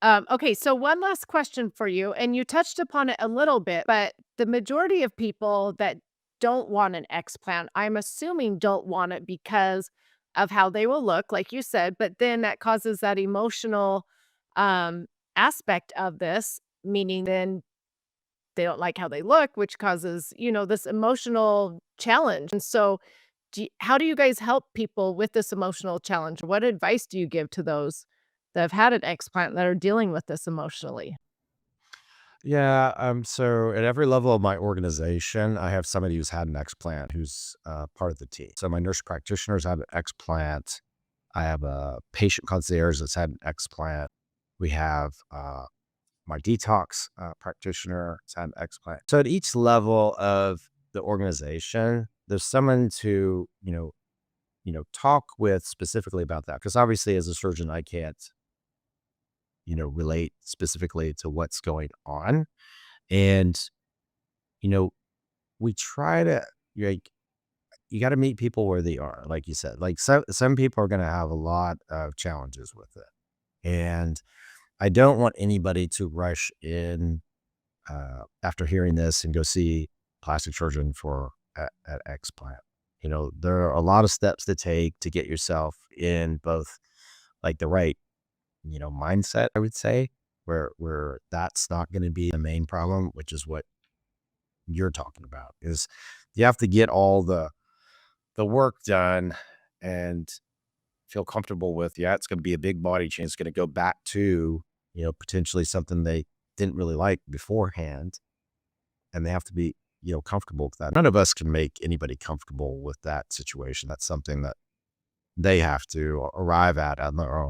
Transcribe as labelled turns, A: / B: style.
A: Okay, so one last question for you, and you touched upon it a little bit, but the majority of people that don't want an explant, I'm assuming don't want it because of how they will look, like you said, but then that causes that emotional um, aspect of this, meaning then they don't like how they look, which causes, this emotional challenge. And so, how do you guys help people with this emotional challenge? What advice do you give to those that have had an explant that are dealing with this emotionally?
B: Yeah, so at every level of my organization, I have somebody who's had an explant who's part of the team. So my nurse practitioners have an explant. I have a patient concierge that's had an explant. We have my detox practitioner that's had an explant. So at each level of the organization, there's someone to talk with specifically about that. Because obviously, as a surgeon, I can't relate specifically to what's going on. And you know, we try to like you got to meet people where they are, like you said. Like some people are going to have a lot of challenges with it, and I don't want anybody to rush in after hearing this and go see plastic surgeon for at explant. There are a lot of steps to take to get yourself in both like the right mindset. I would say where that's not going to be the main problem, which is what you're talking about is you have to get all the work done and feel comfortable with, yeah, it's going to be a big body change. It's going to go back to, potentially something they didn't really like beforehand. And they have to be, comfortable with that. None of us can make anybody comfortable with that situation. That's something that they have to arrive at on their own.